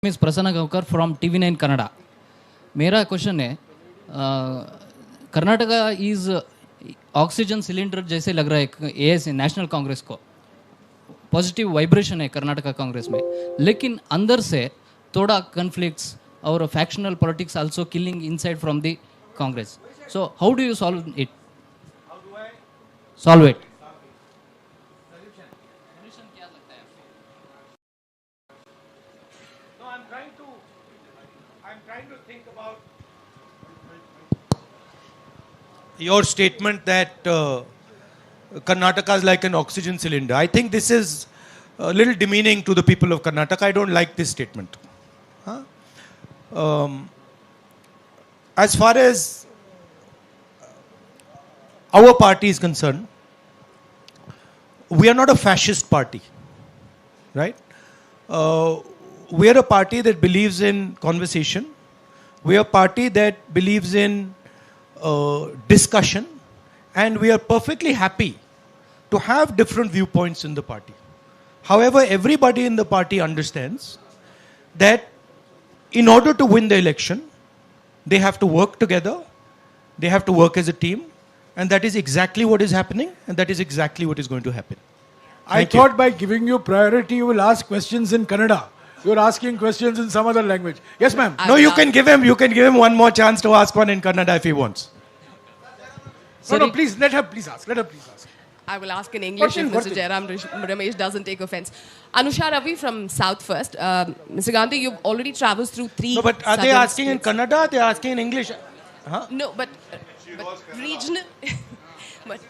Miss प्रसन्न Gaonkar from TV9 Canada. मेरा question है, कर्नाटका इज ऑक्सीजन सिलेंडर जैसे लग रहा है एएस नेशनल कांग्रेस को. पॉजिटिव वाइब्रेशन है कर्नाटका कांग्रेस में, लेकिन अंदर से थोड़ा कन्फ्लिक्ट्स और factional politics also killing inside from the Congress. So how do you solve it? Solve it. Your statement that Karnataka is like an oxygen cylinder. I think this is a little demeaning to the people of Karnataka. I don't like this statement. As far as our party is concerned, we are not a fascist party, right? We are a party that believes in conversation. We are a party that believes in discussion, and we are perfectly happy to have different viewpoints in the party. However, everybody in the party understands that in order to win the election, they have to work together, they have to work as a team, and that is exactly what is happening, and that is exactly what is going to happen. I thought by giving you priority, you will ask questions in Kannada. You're asking questions in some other language. Yes, ma'am. No, you can give him one more chance to ask one in Kannada if he wants. No, please, let her please ask. I will ask in English if Mr. Jairam Ramesh doesn't take offense. Anusha Ravi from South First. Mr. Gandhi, you've already traveled through 3 No, but are they asking in Kannada? They are asking in English. Huh? No, but regional. But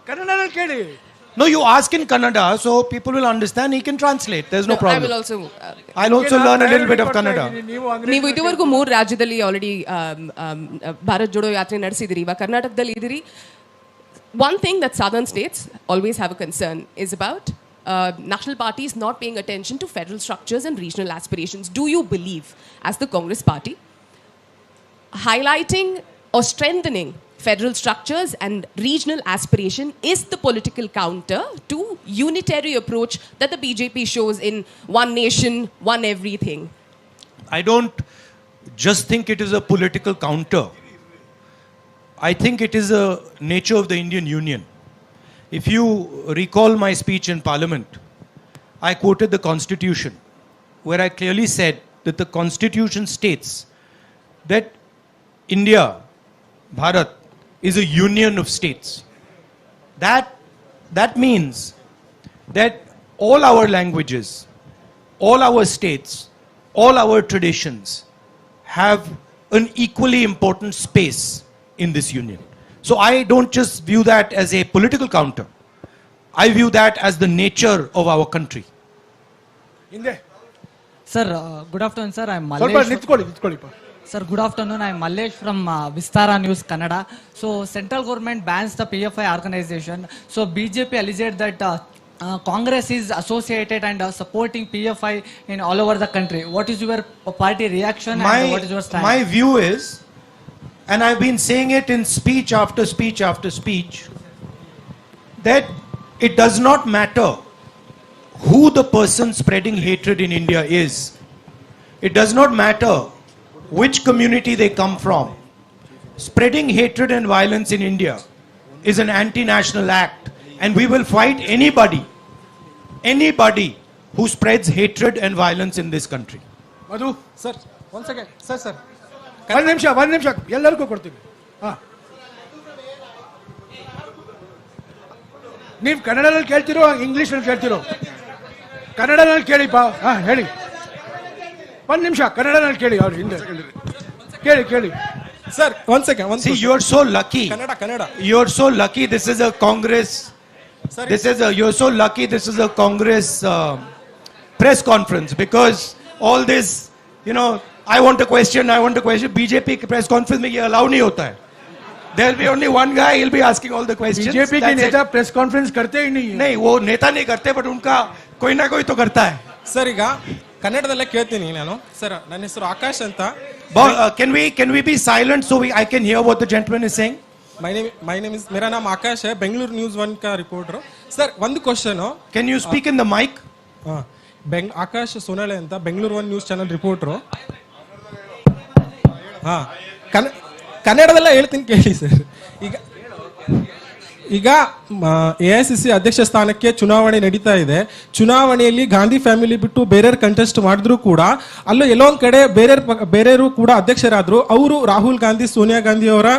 Kannada kedi. No, you ask in Kannada, so people will understand. He can translate. There's no problem. I will also. I'll also learn a little bit of Kannada. ನೀವು ಇದುವರೆಗೂ 3 ರಾಜ್ಯದಲ್ಲಿ already Bharat Jodo ಯಾತ್ರೆ ನಡೆಸಿದಿರಿ. ಇವಾಗ ಕರ್ನಾಟಕದಲ್ಲಿ ಇದಿರಿ. One thing that southern states always have a concern is about national parties not paying attention to federal structures and regional aspirations. Do you believe, as the Congress party, highlighting or strengthening federal structures and regional aspiration is the political counter to unitary approach that the BJP shows in one nation, one everything? I don't just think it is a political counter. I think it is a nature of the Indian Union. If you recall my speech in Parliament, I quoted the Constitution, where I clearly said that the Constitution states that India, Bharat, is a union of states. That means that all our languages, all our states, all our traditions have an equally important space in this union. So I don't just view that as a political counter. I view that as the nature of our country. Sir, good afternoon, sir. I'm ಸ್ವಲ್ಪ Mallesh. ನಿಂತ್ಕೊಳ್ಳಿ. Sir, good afternoon. I'm Mallesh from Vistara News, Kannada. So, central government bans the PFI organization. So, BJP alleged that Congress is associated and supporting PFI in all over the country. What is your party reaction and what is your stand? My view is, and I've been saying it in speech after speech after speech, that it does not matter who the person spreading hatred in India is. It does not matter which community they come from. Spreading hatred and violence in India is an anti-national act, and we will fight anybody who spreads hatred and violence in this country. Madhu, Sir, one second. Sir. ಒಂದು ನಿಮಿಷ ಎಲ್ಲರಿಗೂ ಕೊಡ್ತೀನಿ. ನೀವು ಕನ್ನಡದಲ್ಲಿ ಕೇಳ್ತಿರೋ ಇಂಗ್ಲಿಷ್ನಲ್ಲಿ ಕೇಳ್ತಿರೋ? ಕನ್ನಡದಲ್ಲಿ ಕೇಳಿಪ್ಪ. ಹೇಳಿ. ಒಂದು ನಿಮಿಷ ಕನ್ನಡದಲ್ಲಿ ಕೇಳಿ. ಅವ್ರು ಹಿಂದೆ ಕೇಳಿ. Sir, one second. See, you are so lucky. Kannada. You are so lucky. This is a Congress. You're so lucky. This is a Congress press conference, because all this, I want a question. BJP press conference में ये allow नहीं होता है. There will be only one guy. He'll be asking all the questions. BJP के नेता press conference करते ही नहीं है. नहीं, वो नेता नहीं करते, but उनका कोई ना कोई तो करता है. Sir, ಈಗ ಕನ್ನಡದಲ್ಲೇ ಕೇಳ್ತೀನಿ ನಾನು. ಸರ್, ನನ್ನ ಹೆಸರು ಆಕಾಶ್ ಅಂತ. Can we be silent so I can hear what the gentleman is saying? My name is मेरा नाम आकाश है, बेंगलुरु न्यूज़ 1 का रिपोर्टर. सर, ಒಂದು question. Can you speak in the mic? Akash Sonale ಅಂತ Bengaluru one news channel reporter. ಹಾಂ, ಕನ್ನಡದಲ್ಲ ಹೇಳ್ತೀನಿ ಕೇಳಿ ಸರ್. ಈಗ AICC ಅಧ್ಯಕ್ಷ ಸ್ಥಾನಕ್ಕೆ ಚುನಾವಣೆ ನಡೀತಾ ಇದೆ. ಚುನಾವಣೆಯಲ್ಲಿ ಗಾಂಧಿ ಫ್ಯಾಮಿಲಿ ಬಿಟ್ಟು ಬೇರೆಯವ್ರು ಕಂಟೆಸ್ಟ್ ಮಾಡಿದ್ರು ಕೂಡ ಅಲ್ಲೂ ಎಲ್ಲೋ ಒಂದ್ ಕಡೆ ಬೇರೆಯವರು ಕೂಡ ಅಧ್ಯಕ್ಷರಾದ್ರು. ಅವರು ರಾಹುಲ್ ಗಾಂಧಿ, ಸೋನಿಯಾ ಗಾಂಧಿ ಅವರ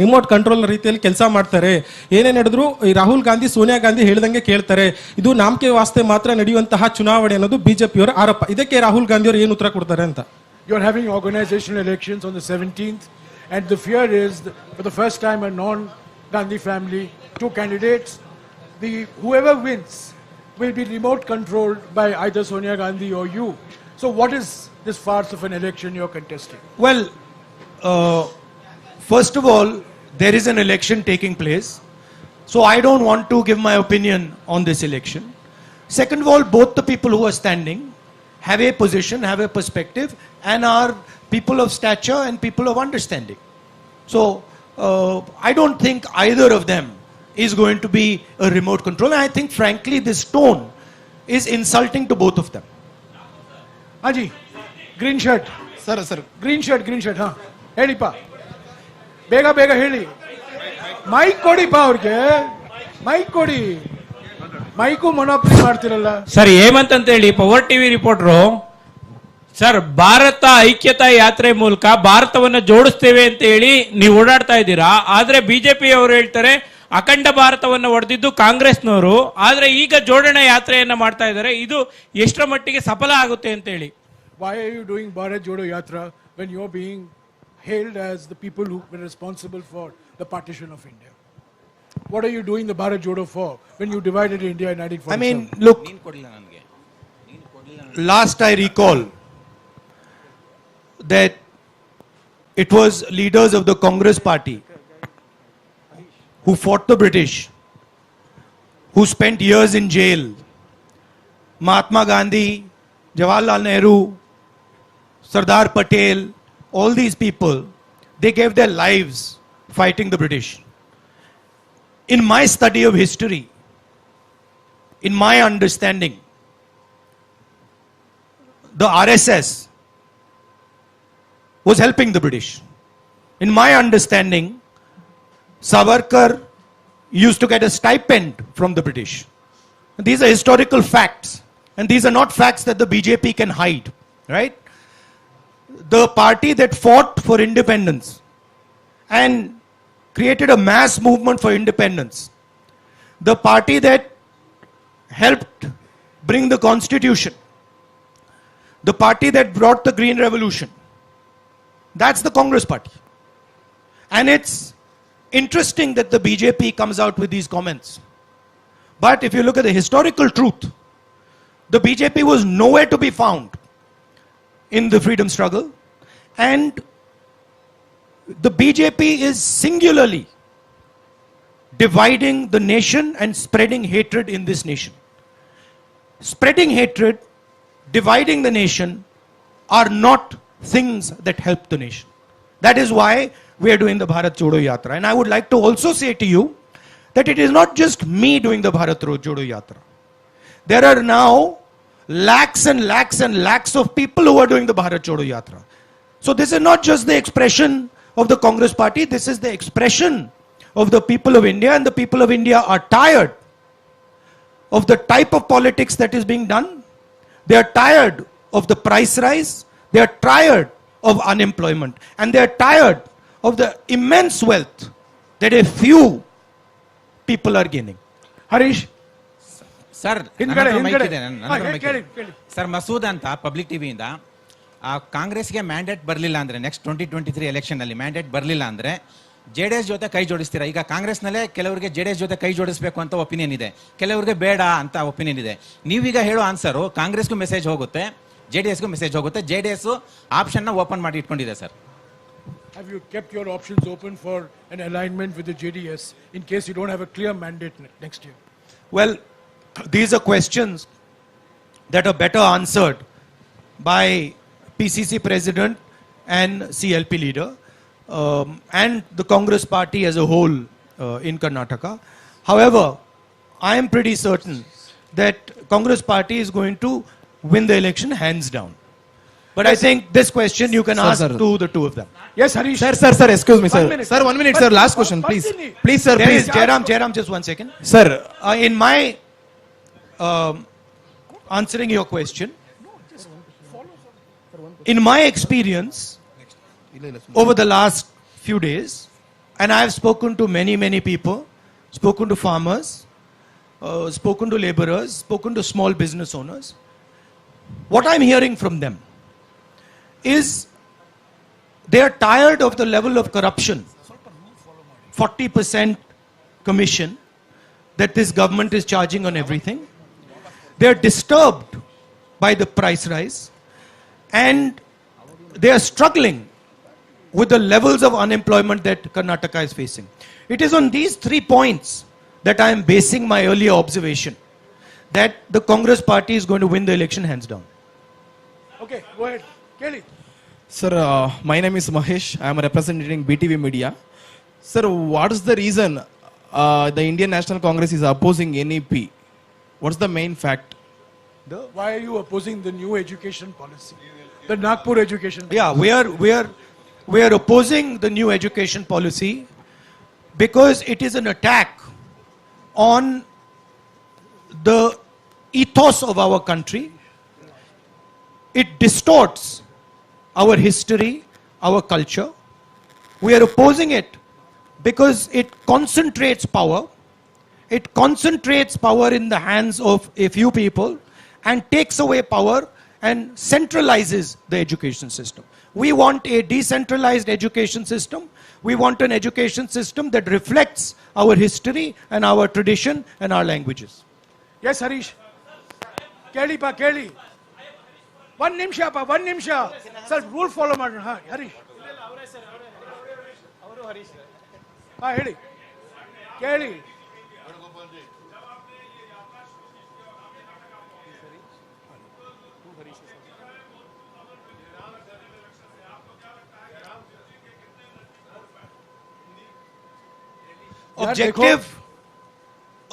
ರಿಮೋಟ್ ಕಂಟ್ರೋಲ್ ರೀತಿಯಲ್ಲಿ ಕೆಲಸ ಮಾಡ್ತಾರೆ. ಏನೇ ನಡೆದ್ರು ಈ ರಾಹುಲ್ ಗಾಂಧಿ, ಸೋನಿಯಾ ಗಾಂಧಿ ಹೇಳ್ದಂಗೆ ಕೇಳ್ತಾರೆ. ಇದು ನಾಮಕೆ ವಾಸ್ತೆ ಮಾತ್ರ ನಡೆಯುವಂತಹ ಚುನಾವಣೆ ಅನ್ನೋದು ಬಿಜೆಪಿಯವರ ಆರೋಪ. ಇದಕ್ಕೆ ರಾಹುಲ್ ಗಾಂಧಿ ಅವರು ಏನು ಉತ್ತರ ಕೊಡ್ತಾರೆ ಅಂತ. You are having organizational elections on the 17th, and the fear is that for the first time a non-Gandhi family, two candidates, whoever wins will be remote controlled by either Sonia Gandhi or you. So what is this farce of an election you are contesting? Well, first of all, there is an election taking place. So I don't want to give my opinion on this election. Second of all, both the people who are standing have a position, have a perspective, and are people of stature and people of understanding. So I don't think either of them is going to be a remote control. And I think, frankly, this tone is insulting to both of them. Haji, green shirt. Sir. Green shirt, huh? ಹೇಳಿಪ್ಪ, ಬೇಗ ಬೇಗ ಹೇಳಿ. Mic ಕೊಡಿಪ್ಪ ಅವ್ರಿಗೆ, mic ಕೊಡಿ. Mike ಮೊನೋಪಲಿ ಮಾಡ್ತಿರಲ್ಲ sir. Hemanth ಅಂತ ಹೇಳಿ power TV reporter. Sir, Bharat Aikyata Yatre ಮೂಲಕ ಭಾರತವನ್ನ ಜೋಡಿಸ್ತೇವೆ ಅಂತ ಹೇಳಿ ನೀವು ಓಡಾಡ್ತಾ ಇದ್ದೀರಾ. ಆದ್ರೆ ಬಿಜೆಪಿ ಅವರು ಹೇಳ್ತಾರೆ ಅಖಂಡ ಭಾರತವನ್ನ ಒಡೆದಿದ್ದು ಕಾಂಗ್ರೆಸ್ನವರು. ಆದ್ರೆ ಈಗ ಜೋಡಣೆ ಯಾತ್ರೆಯನ್ನ ಮಾಡ್ತಾ ಇದ್ದಾರೆ. ಇದು ಎಷ್ಟರ ಮಟ್ಟಿಗೆ ಸಫಲ ಆಗುತ್ತೆ ಅಂತ ಹೇಳಿ. Why are you doing Bharat Jodo Yatra when you're being hailed as the people who were responsible for the partition of India? What are you doing the Bharat Jodo for when you divided India in 1947? I mean, look, last I recall that it was leaders of the Congress party who fought the British, who spent years in jail. Mahatma Gandhi, Jawaharlal Nehru, Sardar Patel, all these people, they gave their lives fighting the British. In my study of history, in my understanding, the RSS was helping the British. In my understanding, Savarkar used to get a stipend from the British. These are historical facts, and these are not facts that the BJP can hide, right? The party that fought for independence and created a mass movement for independence, the party that helped bring the constitution, the party that brought the Green Revolution, that's the Congress party. And it's interesting that the BJP comes out with these comments. But if you look at the historical truth, the BJP was nowhere to be found in the freedom struggle. And the BJP is singularly dividing the nation and spreading hatred in this nation. Spreading hatred, dividing the nation are not things that help the nation. That is why we are doing the Bharat Jodo Yatra. And I would like to also say to you that it is not just me doing the Bharat Jodo Yatra. There are now lakhs and lakhs and lakhs of people who are doing the Bharat Jodo Yatra. So this is not just the expression of the Congress party, this is the expression of the people of India, and the people of India are tired of the type of politics that is being done. They are tired of the price rise, they are tired of unemployment, and they are tired of the immense wealth that a few people are gaining. Harish, sir, sir Masood ಅಂತ public ಟಿವಿಯಿಂದ ಕಾಂಗ್ರೆಸ್ಗೆ mandate ಬರಲಿಲ್ಲ ಅಂದ್ರೆ next 2023 election ಅಲ್ಲಿ mandate ಬರಲಿಲ್ಲ ಅಂದ್ರೆ JDS ಜೊತೆ ಕೈ ಜೋಡಿಸ್ತೀರಾ? ಈಗ ಕಾಂಗ್ರೆಸ್ನಲ್ಲೇ ಕೆಲವರಿಗೆ JDS ಜೊತೆ ಕೈ ಜೋಡಿಸಬೇಕು ಅಂತ ಒಪಿನಿಯನ್ ಇದೆ, ಕೆಲವರಿಗೆ ಬೇಡ ಅಂತ ಒಪಿನಿಯನ್ ಇದೆ. ನೀವೀಗ ಹೇಳೋ ಆನ್ಸರು ಕಾಂಗ್ರೆಸ್ಗೂ ಮೆಸೇಜ್ ಹೋಗುತ್ತೆ, JDSಗೂ ಮೆಸೇಜ್ ಹೋಗುತ್ತೆ. JDS ಆಪ್ಷನ್ ನ ಓಪನ್ ಮಾಡಿ ಇಟ್ಕೊಂಡಿದೆ sir. have you kept your options open for an alignment with the JDS in case you don't have a clear mandate next year? Well, these are questions that are better answered by PCC president and CLP leader and the Congress party as a whole in Karnataka. However, I am pretty certain that Congress party is going to win the election hands down. But I think this question you can ask to the two of them. Yes, Harish. Sir, excuse me, sir. 1 minute. Sir, 1 minute, sir. Last question, please. Please, sir, There is please. Jairam, just 1 second. Sir, In my answering your question, in my experience over the last few days, and I have spoken to many people, spoken to farmers, spoken to laborers, spoken to small business owners. What I'm hearing from them is they are tired of the level of corruption, 40% commission that this government is charging on everything. They are disturbed by the price rise, and they are struggling with the levels of unemployment that Karnataka is facing. It is on these 3 points that I am basing my earlier observation that the Congress party is going to win the election hands down. Okay, go ahead. Kelly. sir, my name is Mahesh. I am representing BTV Media. Sir, what is the reason the Indian National Congress is opposing NEP? What's the main fact? Why are you opposing the new education policy? The Nagpur education policy. Yeah, we are opposing the new education policy because it is an attack on the ethos of our country. It distorts our history, our culture. We are opposing it because it concentrates power. It concentrates power in the hands of a few people and takes away power and centralizes the education system. We want a decentralized education system. We want an education system that reflects our history and our tradition and our languages. Yes, Harish. Kelly pa, Kelly. 1 ನಿಮಿಷ pa, 1 ನಿಮಿಷ. Sir, rule follow ಮಾಡೋಣ. ಹಾ, Harish. ಹಾ, ಹೇಳಿ. ಕೇಳಿ.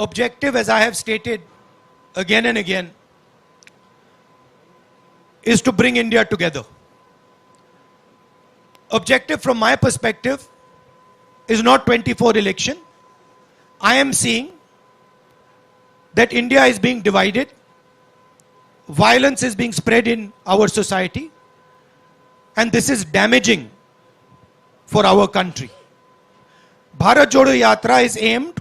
Objective, as I have stated again and again, is to bring India together. Objective from my perspective is not 24 election. I am seeing that India is being divided. Violence is being spread in our society. And this is damaging for our country. Bharat Jodo Yatra is aimed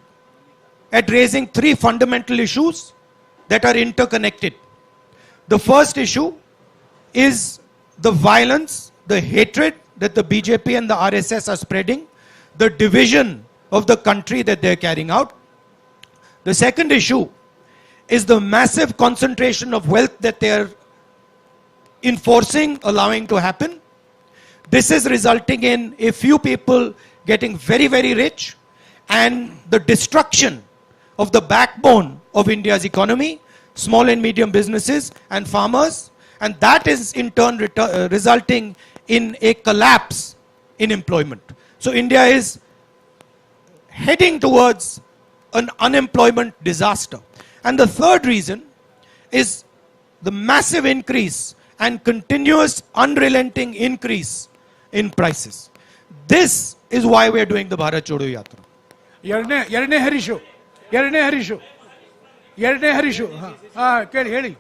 at raising 3 fundamental issues that are interconnected. The first issue is the violence, the hatred that the BJP and the RSS are spreading, the division of the country that they are carrying out. The second issue is the massive concentration of wealth that they are enforcing, allowing to happen. This is resulting in a few people getting very, very rich and the destruction of the backbone of India's economy, small and medium businesses and farmers, and that is in turn resulting in a collapse in employment. So India is heading towards an unemployment disaster. And the third reason is the massive increase and continuous unrelenting increase in prices. This is why we are doing the Bharat Jodo Yatra. ಎರಡನೇ ಹರೀಶು ಹಾ ಕೇಳಿ ಹೇಳಿ.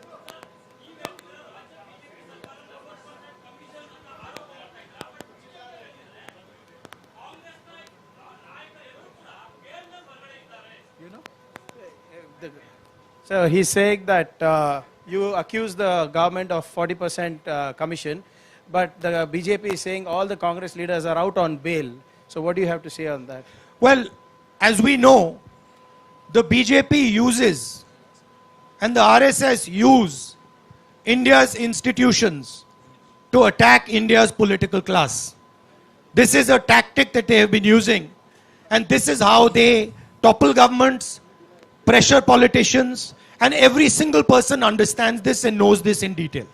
So he's saying that you accuse the government of 40% commission, but the BJP is saying all the Congress leaders are out on bail. So what do you have to say on that? Well, as we know, the BJP uses and the RSS use India's institutions to attack India's political class. This is a tactic that they have been using, and this is how they topple governments, pressure politicians, and every single person understands this and knows this in detail.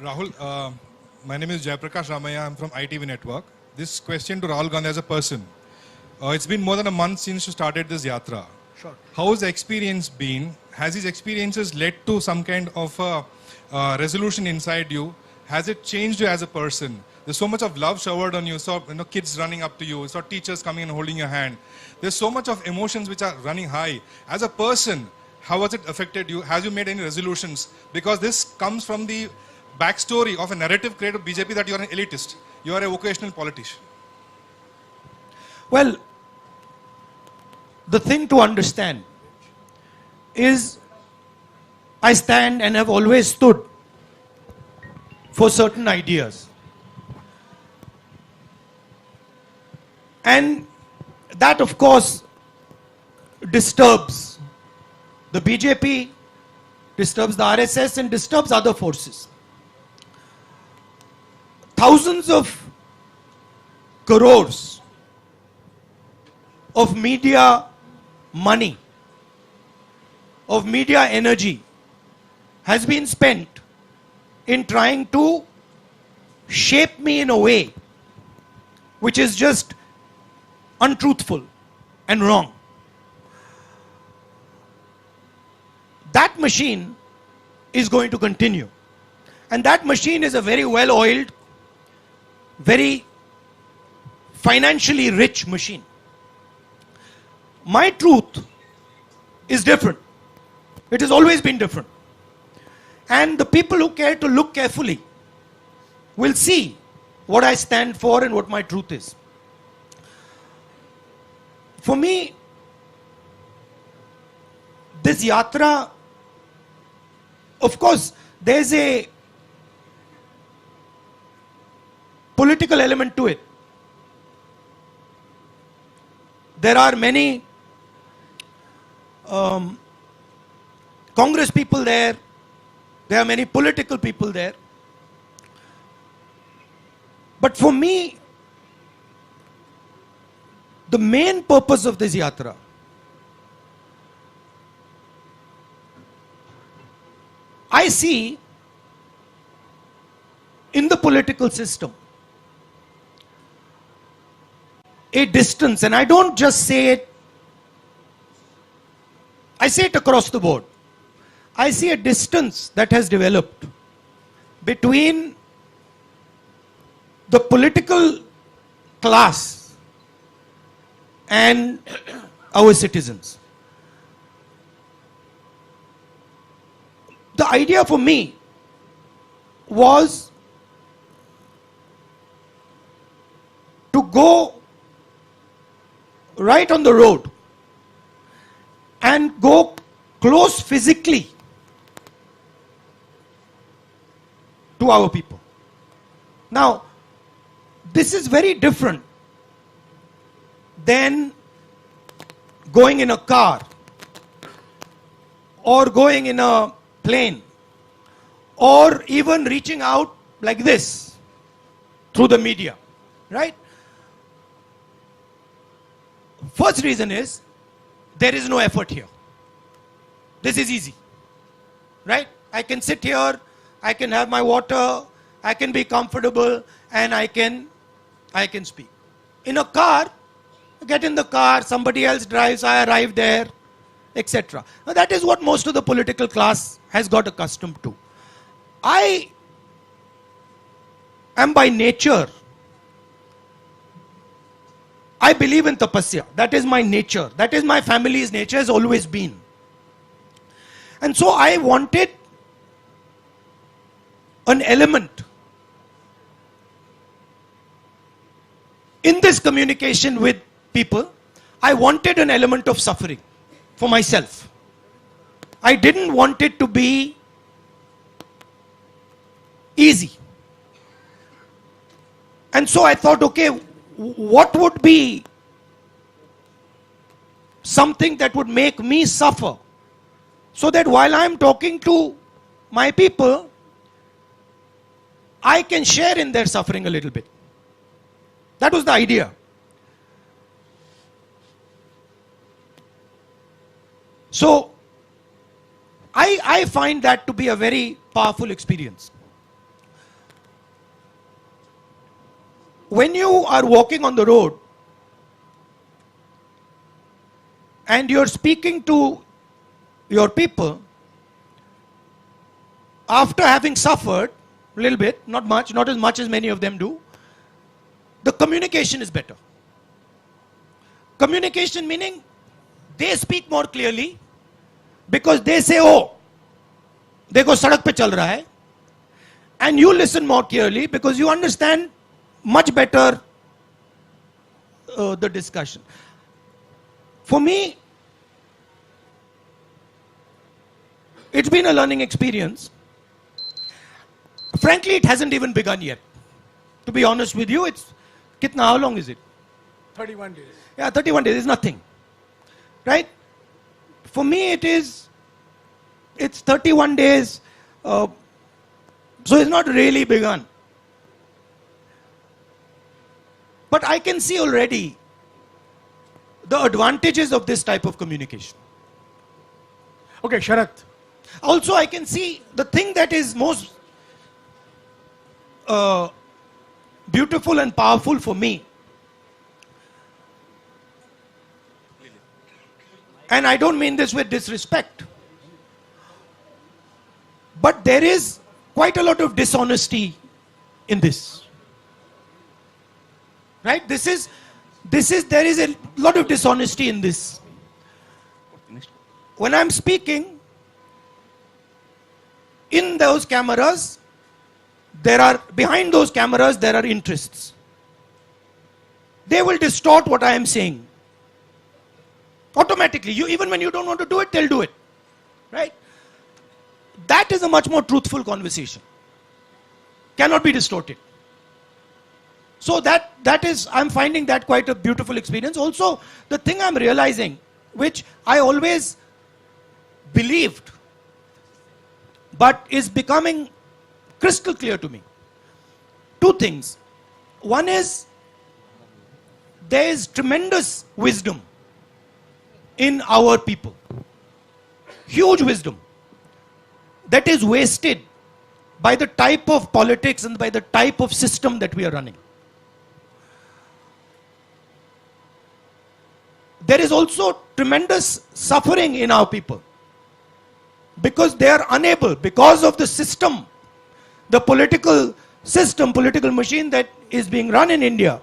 Rahul, my name is Jayaprakash Ramaya. I'm from ITV Network. This question to Rahul Gandhi as a person. It's been more than a month since you started this yatra. How has the experience been? Has these experiences led to some kind of a resolution inside you? Has it changed you as a person? There's so much of love showered on you. Saw kids running up to you. Saw teachers coming and holding your hand. There's so much of emotions which are running high. As a person, how has it affected you? Has you made any resolutions? Because this comes from the backstory of a narrative created by BJP that you are an elitist. You are a vocational politician. Well, the thing to understand is I stand and have always stood for certain ideas. And that, of course, disturbs the BJP, disturbs the RSS, and disturbs other forces. Thousands of crores of media money, of media energy has been spent in trying to shape me in a way which is just untruthful and wrong. That machine is going to continue. And that machine is a very well-oiled, very financially rich machine. My truth is different. It has always been different. And the people who care to look carefully will see what I stand for and what my truth is. For me, this Yatra, of course, there's a political element to it. There are many Congress people there. There are many political people there. But for me, the main purpose of this Yatra I see in the political system a distance, and I don't just say it, I say it across the board. I see a distance that has developed between the political class and our citizens. The idea for me was to go right on the road and go close physically to our people. Now, this is very different than going in a car or going in a plane or even reaching out like this through the media, right? First reason is there is no effort here. This is easy, right? I can sit here, I can have my water, I can be comfortable, and I can speak. In a car, get in the car, somebody else drives, I arrive there, etc. Now that is what most of the political class has got accustomed to. I am by nature, I believe in tapasya. That is my nature. That is my family's nature, has always been. And so I wanted an element in this communication with people. I wanted an element of suffering for myself. I didn't want it to be easy. And so I thought, okay, what would be something that would make me suffer so that while I'm talking to my people, I can share in their suffering a little bit. That was the idea. So I find that to be a very powerful experience. When you are walking on the road and you're speaking to your people after having suffered a little bit, not much, not as much as many of them do, the communication is better. Communication meaning they speak more clearly because they say, oh, देखो सड़क पे चल रहा है, and you listen more clearly because you understand much better the discussion. For me, it's been a learning experience. Frankly, it hasn't even begun yet. To be honest with you, it's how long is it? 31 days. Yeah, 31 days is nothing. Right? For me, it's 31 days. So it's not really begun. But I can see already the advantages of this type of communication. Okay, Sharath. Also, I can see the thing that is most beautiful and powerful for me. And I don't mean this with disrespect. But there is quite a lot of dishonesty in this. Right? There is a lot of dishonesty in this. When I'm speaking, in those cameras, behind those cameras, there are interests. They will distort what I am saying. Automatically. Even when you don't want to do it, they'll do it. Right? That is a much more truthful conversation. Cannot be distorted. So that is, I'm finding that quite a beautiful experience. Also, the thing I'm realizing, which I always believed, but is becoming crystal clear to me. Two things. One is, there is tremendous wisdom in our people. Huge wisdom. That is wasted by the type of politics and by the type of system that we are running. There is also tremendous suffering in our people because they are unable, because of the system, the political system, political machine that is being run in India,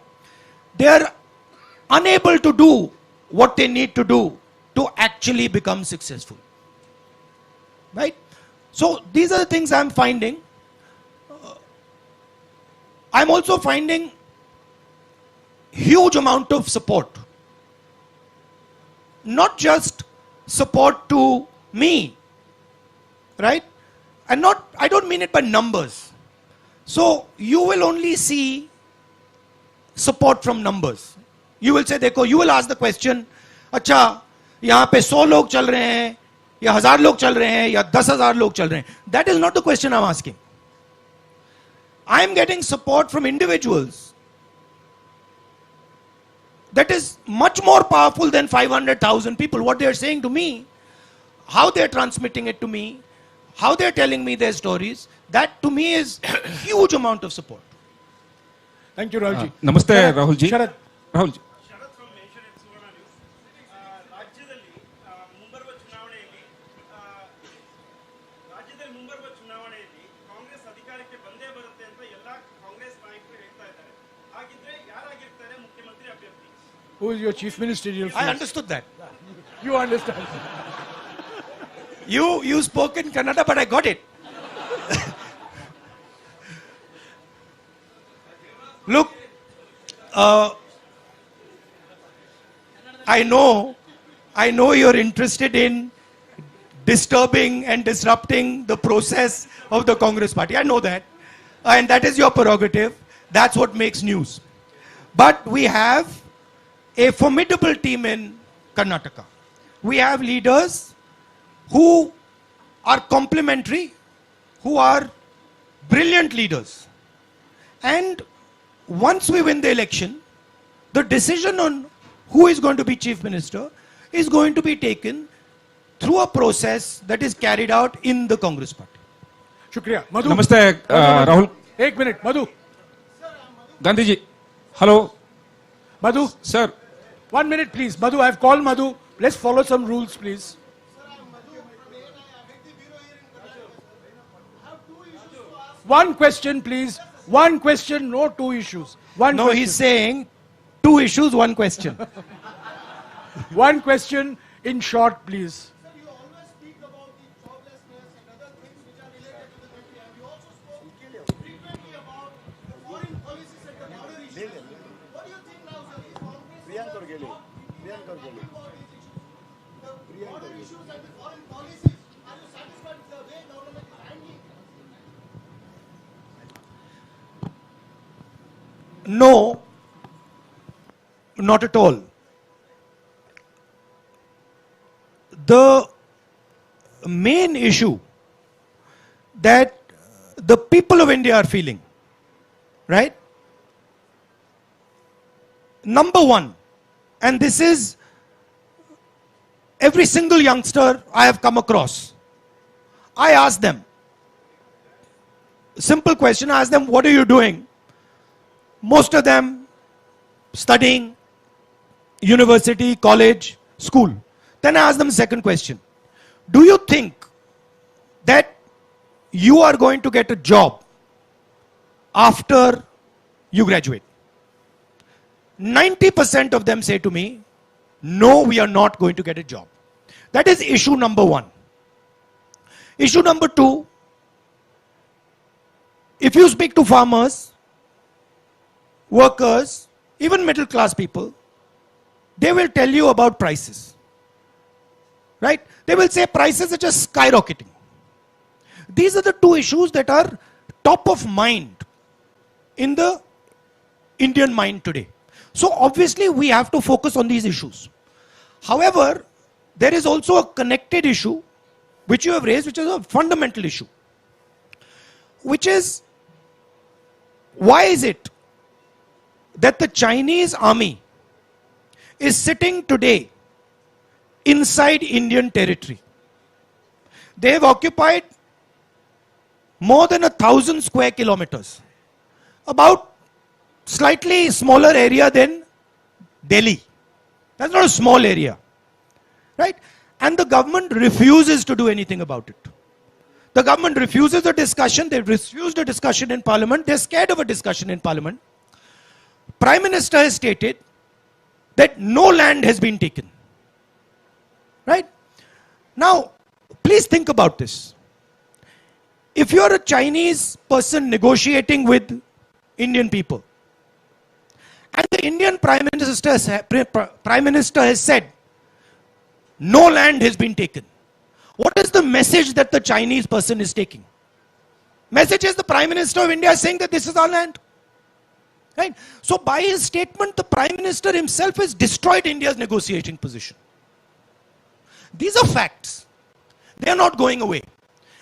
they are unable to do what they need to do to actually become successful. Right? So these are the things I'm finding. I'm also finding huge amount of support. Not just support to me, right? And I don't mean it by numbers. So you will only see support from numbers. You will say, देखो, you will ask the question, अच्छा, यहाँ पे 100 लोग चल रहे हैं, या 1000 लोग चल रहे हैं, या 10,000 लोग चल रहे हैं. That is not the question I'm asking. I am getting support from individuals. That is much more powerful than 500,000 people. What they are saying to me, how they are transmitting it to me, how they are telling me their stories, that to me is huge amount of support. Thank you, Rahul ji. Namaste, Rahul ji. Sharath. Rahul ji. Who is your chief ministerial force? I understood that. You understand. You spoke in Kannada, but I got it. Look, I know you're interested in disturbing and disrupting the process of the Congress party. I know that. And that is your prerogative. That's what makes news. But we have a formidable team in Karnataka. We have leaders who are complementary, who are brilliant leaders. And once we win the election, the decision on who is going to be chief minister is going to be taken through a process that is carried out in the Congress party. Shukriya. Madhu. Namaste, Rahul. 1 minute, Madhu. Gandhi ji. Hello. Madhu. Sir. 1 minute, please. Madhu, I have called Madhu Let's follow some rules, please. One question, please. One question, no two issues. One No, question. he's saying 2 issues, 1 question. One question in short, please. No, not at all. The main issue that the people of India are feeling, right? Number one, and this is every single youngster I have come across. I ask them, simple question, I ask them, what are you doing? Most of them studying, university, college, school. Then I ask them second question. Do you think that you are going to get a job after you graduate? 90% of them say to me, no, we are not going to get a job. That is issue number one. Issue number two, if you speak to farmers, workers, even middle class people, they will tell you about prices. Right? They will say prices are just skyrocketing. These are the two issues that are top of mind in the Indian mind today. So obviously we have to focus on these issues. However, there is also a connected issue which you have raised, which is a fundamental issue, which is, why is it that the Chinese army is sitting today inside Indian territory? They have occupied more than 1,000 square kilometers, about slightly smaller area than Delhi. That's not a small area, right? And the government refuses to do anything about it. The government refuses a discussion. They refused a discussion in parliament. They're scared of a discussion in parliament. Prime Minister has stated that no land has been taken. Right? Now, please think about this. If you're a Chinese person negotiating with Indian people, and the Indian Prime Minister has said, no land has been taken, what is the message that the Chinese person is taking? Message is the Prime Minister of India is saying that this is our land. Right? So by his statement, the Prime Minister himself has destroyed India's negotiating position. These are facts. They are not going away.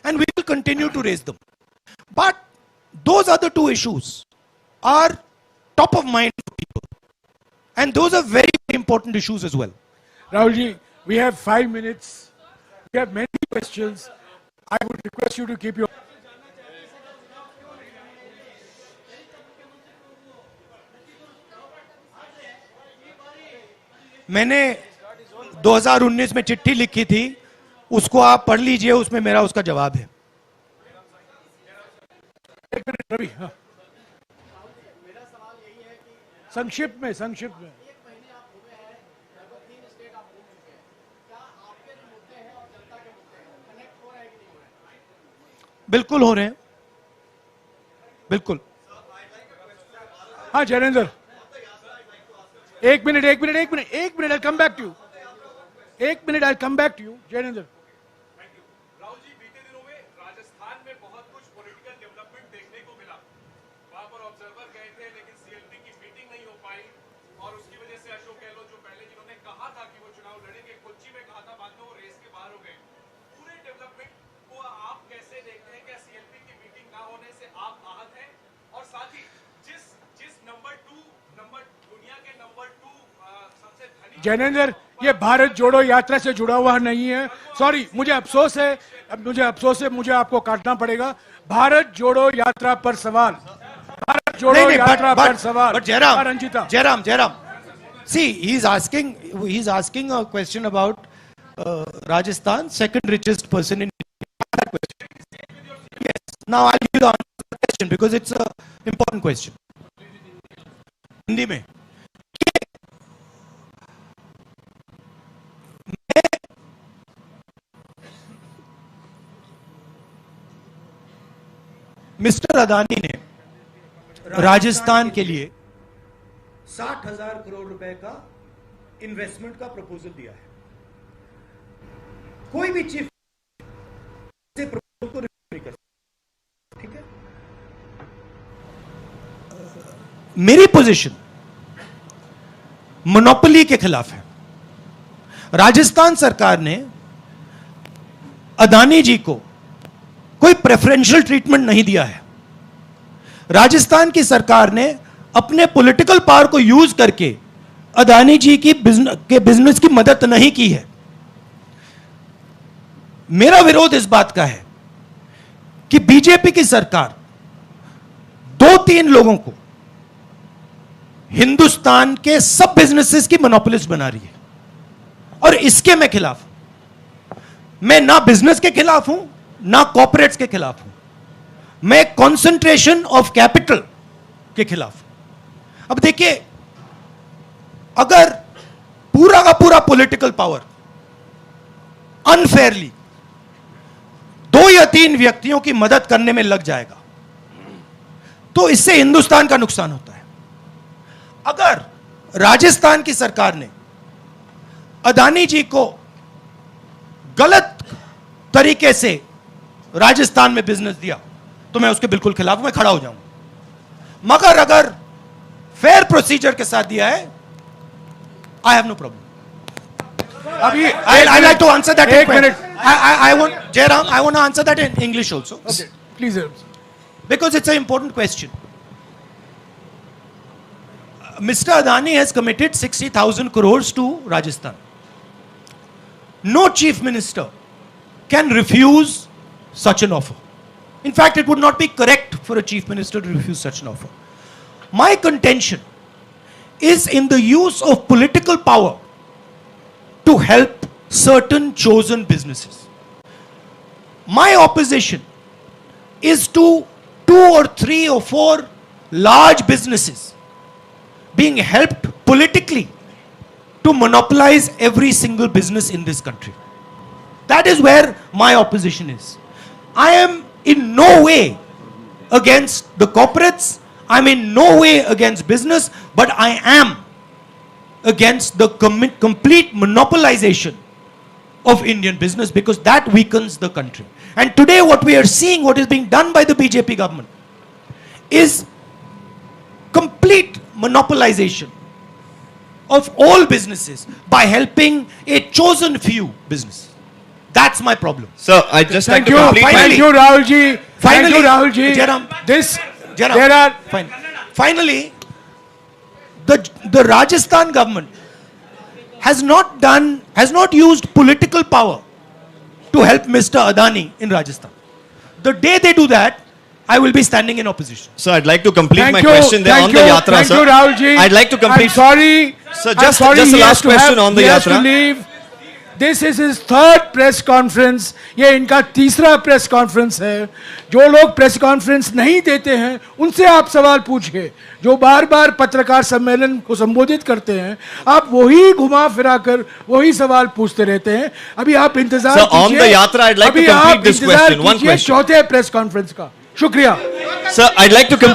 And we will continue to raise them. But those other two issues are top of mind for people. And those are very important issues as well. Rahulji, we have 5 minutes. We have many questions. I would request you to keep your... मैंने 2019 में चिट्ठी लिखी थी, उसको आप पढ़ लीजिए, उसमें मेरा उसका जवाब है. संक्षिप्त में बिल्कुल हो रहे हैं, बिल्कुल. हाँ जैनेंद्र, एक minute, I'll come back to you. एक minute, I'll come back to you, Jainendra. Rahul ji, बीते दिनों में राजस्थान में बहुत कुछ पॉलिटिकल डेवलपमेंट देखने को मिला. वहां पर ऑब्जर्वर गए थे, लेकिन सीएलपी की मीटिंग नहीं हो पाई और उसकी वजह से अशोक गहलोत जो पहले जिन्होंने कहा था कि वो चुनाव लड़ेंगे, कोच्चि में कहा था, बाद में वो रेस के बाहर हो गए. पूरे डेवलपमेंट को आप कैसे देखते हैं? क्या सीएलपी की मीटिंग ना होने से आप आहत हैं? और साथ ही जिस दुनिया के नंबर 2 सबसे धनी जैनेंद्र, ये भारत जोड़ो यात्रा से जुड़ा हुआ नहीं है. सॉरी, मुझे अफसोस है, मुझे आपको काटना पड़ेगा. भारत जोड़ो यात्रा पर सवाल. भारत जोड़ो यात्रा पर सवाल. Jairam, See, he's asking a question about Rajasthan, second richest person in India. That question. Yes. Now I'll give you the answer to the question because it's an important question. Hindi में मिस्टर अदानी ने राजस्थान के लिए 60,000 करोड़ रुपए का इन्वेस्टमेंट का proposal दिया है. कोई भी चीफ से प्रपोजल को रिफ्यूज नहीं कर सकता. ठीक है. मेरी पोजीशन मोनोपोली के खिलाफ है. राजस्थान सरकार ने अदानी जी को कोई प्रेफरेंशियल ट्रीटमेंट नहीं दिया है. राजस्थान की सरकार ने अपने पॉलिटिकल पावर को यूज करके अदानी जी की बिजनेस की मदद नहीं की है. मेरा विरोध इस बात का है कि बीजेपी की सरकार 2-3 लोगों को हिंदुस्तान के सब बिजनेसेस की मोनोपोलिस्ट बना रही है और इसके मैं खिलाफ हूं. मैं ना बिजनेस के खिलाफ हूं ना कॉर्पोरेट्स के खिलाफ हूं. मैं कंसंट्रेशन ऑफ कैपिटल के खिलाफ हूं. अब देखिए, अगर पूरा का पूरा पॉलिटिकल पावर अनफेयरली 2 या 3 व्यक्तियों की मदद करने में लग जाएगा तो इससे हिंदुस्तान का नुकसान होता है. अगर राजस्थान की सरकार ने अदानी जी को गलत तरीके से राजस्थान में बिजनेस दिया तो मैं उसके बिल्कुल खिलाफ हूं, मैं खड़ा हो जाऊंगा. मगर अगर फेयर प्रोसीजर के साथ दिया है, आई हैव नो प्रॉब्लम. अभी I like to answer that. एक minute. I want, Jairam, I want to answer that in English also. Okay, please. Because it's an important question. Mr. Adani has committed 60,000 crores to Rajasthan. No chief minister can refuse such an offer. In fact, it would not be correct for a chief minister to refuse such an offer. My contention is in the use of political power to help certain chosen businesses. My opposition is to 2 or 3 or 4 large businesses being helped politically to monopolize every single business in this country. That is where my opposition is. I am in no way against the corporates. I'm in no way against business, but I am against the complete monopolization of Indian business because that weakens the country. And today what we are seeing, what is being done by the BJP government is complete monopolization of all businesses by helping a chosen few businesses. That's my problem. So I just like Thank to you. complete my... Thank you, Rahul ji. Thank you, Finally, Rahul ji. Jairam, Jairam, there are finally, the Rajasthan government has not used political power to help Mr. Adani in Rajasthan. The day they do that, I will be standing in opposition. So I'd like to complete Thank my you, question there thank on the you, Yatra, thank sir. you, Rahul ji. I'd like to complete... I'm sorry. Sir, I'm just sorry a he has last to question have- on the he has to Yatra. leave. This is his 3rd press conference. ये इनका 3रा press conference है. जो लोग press conference नहीं देते हैं उनसे आप सवाल पूछिए. जो बार बार पत्रकार सम्मेलन को संबोधित करते हैं, आप वही घुमा फिरा कर वही सवाल पूछते रहते हैं. अभी आप इंतजार Sir, on the Yatra, I'd like to complete this question. One question. चौथे प्रेस कॉन्फ्रेंस का शुक्रिया. Sir, I'd like to complete